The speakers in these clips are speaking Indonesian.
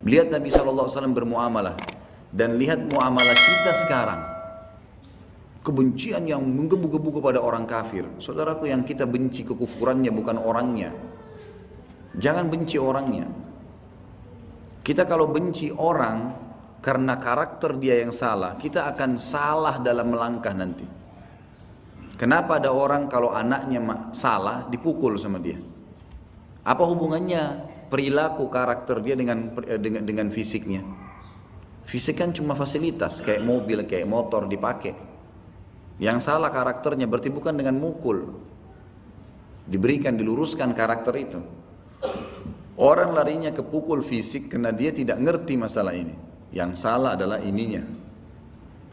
Lihat Nabi SAW bermuamalah dan lihat muamalah kita sekarang. Kebencian yang menggebu-gebu kepada orang kafir. Saudaraku, yang kita benci kekufurannya bukan orangnya. Jangan benci orangnya. Kita kalau benci orang karena karakter dia yang salah, kita akan salah dalam melangkah nanti. Kenapa ada orang kalau anaknya salah dipukul sama dia? Apa hubungannya perilaku karakter dia dengan fisiknya? Fisik kan cuma fasilitas, kayak mobil, kayak motor dipakai. Yang salah karakternya berarti bukan dengan mukul. Diberikan, diluruskan karakter itu. Orang larinya ke pukul fisik karena dia tidak ngerti masalah ini. Yang salah adalah ininya.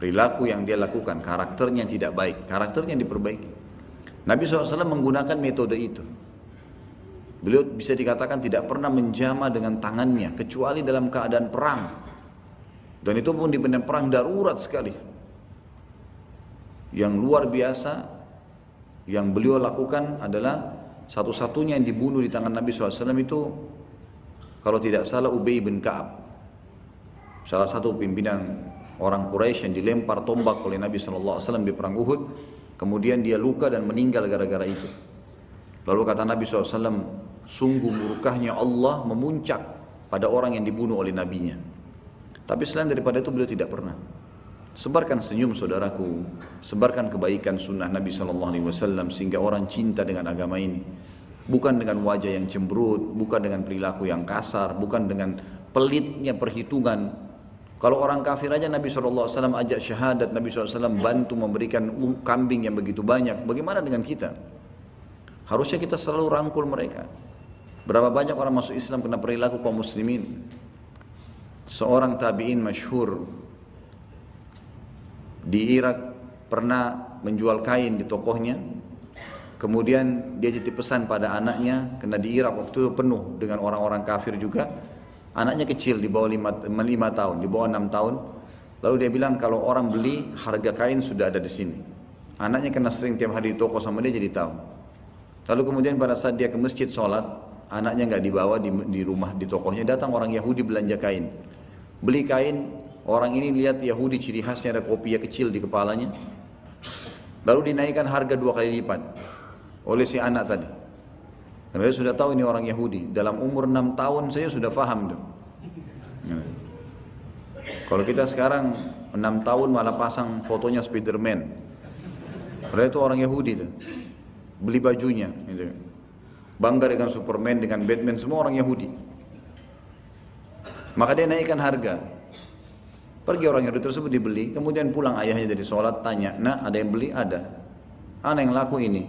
Perilaku yang dia lakukan, karakternya tidak baik, karakternya diperbaiki. Nabi SAW menggunakan metode itu. Beliau bisa dikatakan tidak pernah menjamah dengan tangannya, kecuali dalam keadaan perang. Dan itu pun di medan perang darurat sekali. Yang luar biasa yang beliau lakukan adalah satu-satunya yang dibunuh di tangan Nabi SAW itu, kalau tidak salah, Ubay bin Ka'ab, salah satu pimpinan orang Quraisy yang dilempar tombak oleh Nabi SAW di perang Uhud. Kemudian dia luka dan meninggal gara-gara itu. Lalu kata Nabi SAW, sungguh murkahnya Allah memuncak pada orang yang dibunuh oleh nabinya. Tapi selain daripada itu beliau tidak pernah. Sebarkan senyum saudaraku, sebarkan kebaikan sunnah Nabi SAW sehingga orang cinta dengan agama ini. Bukan dengan wajah yang cemberut, bukan dengan perilaku yang kasar, bukan dengan pelitnya perhitungan. Kalau orang kafir aja Nabi SAW ajak syahadat, Nabi SAW bantu memberikan kambing yang begitu banyak. Bagaimana dengan kita? Harusnya kita selalu rangkul mereka. Berapa banyak orang masuk Islam karena perilaku kaum muslimin. Seorang tabi'in masyhur di Irak pernah menjual kain di tokohnya. Kemudian dia titip pesan pada anaknya, karena di Irak waktu itu penuh dengan orang-orang kafir juga. Anaknya kecil, di bawah 5 tahun, di bawah 6 tahun. Lalu dia bilang kalau orang beli, harga kain sudah ada di sini. Anaknya kena sering tiap hari di toko sama dia jadi tahu. Lalu kemudian pada saat dia ke masjid sholat, anaknya nggak dibawa di rumah, di tokohnya. Datang orang Yahudi belanja kain. Beli kain, orang ini lihat Yahudi ciri khasnya ada kopiah kecil di kepalanya. Lalu dinaikkan harga 2 kali lipat oleh si anak tadi. Karena dia sudah tahu ini orang Yahudi. Dalam umur 6 tahun saya sudah paham tuh. Kalau kita sekarang 6 tahun malah pasang fotonya Spiderman. Padahal itu orang Yahudi tuh. Beli bajunya gitu. Bangga dengan Superman, dengan Batman, semua orang Yahudi. Maka dia naikkan harga. Pergi orang Yahudi tersebut dibeli, kemudian pulang ayahnya dari sholat, tanya, "Nak, ada yang beli?" "Ada." "Ana yang laku ini."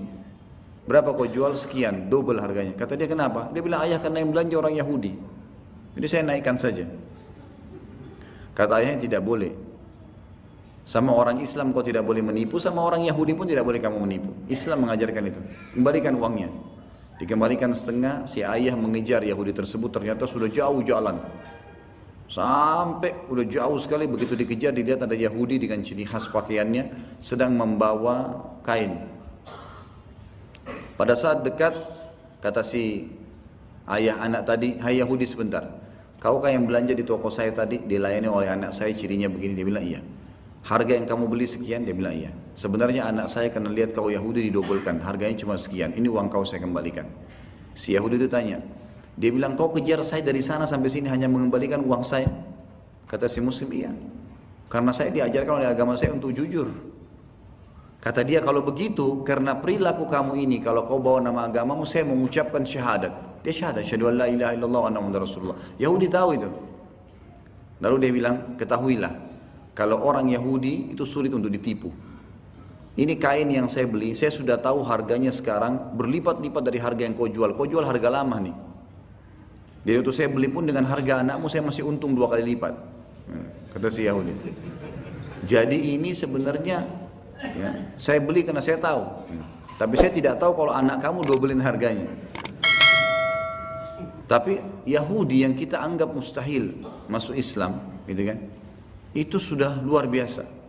"Berapa kau jual?" "Sekian," double harganya. Kata dia, "Kenapa?" Dia bilang, "Ayah karena yang belanja orang Yahudi, jadi saya naikkan saja." Kata ayahnya, "Tidak boleh. Sama orang Islam kau tidak boleh menipu, sama orang Yahudi pun tidak boleh kamu menipu. Islam mengajarkan itu. Kembalikan uangnya." Dikembalikan setengah. Si ayah mengejar Yahudi tersebut, ternyata sudah jauh jalan. Sampai udah jauh sekali, begitu dikejar dilihat ada Yahudi dengan ciri khas pakaiannya sedang membawa kain. Pada saat dekat, kata si ayah anak tadi, "Hai Yahudi, sebentar. Kaukah yang belanja di toko saya tadi? Dilayani oleh anak saya, cirinya begini." Dia bilang, "Iya." "Harga yang kamu beli sekian?" Dia bilang, "Iya." "Sebenarnya anak saya karena lihat kau Yahudi didobelkan, harganya cuma sekian. Ini uang kau, saya kembalikan." Si Yahudi itu tanya, dia bilang, "Kau kejar saya dari sana sampai sini hanya mengembalikan uang saya?" Kata si Muslim, "Iya. Karena saya diajarkan oleh agama saya untuk jujur." Kata dia, "Kalau begitu, karena perilaku kamu ini, kalau kau bawa nama agamamu, saya mengucapkan syahadat." Dia syahadat, "Asyhadu an la ilaha illallah wa anna muhammadar rasulullah." Yahudi tahu itu. Lalu dia bilang, "Ketahuilah, kalau orang Yahudi itu sulit untuk ditipu. Ini kain yang saya beli, saya sudah tahu harganya sekarang berlipat-lipat dari harga yang kau jual. Kau jual harga lama nih. Jadi waktu saya beli pun dengan harga anakmu, saya masih untung 2 kali lipat." Kata si Yahudi. Jadi ini sebenarnya ya, saya beli karena saya tahu. Tapi saya tidak tahu kalau anak kamu dobelin harganya. Tapi Yahudi yang kita anggap mustahil masuk Islam, gitu kan? Itu sudah luar biasa.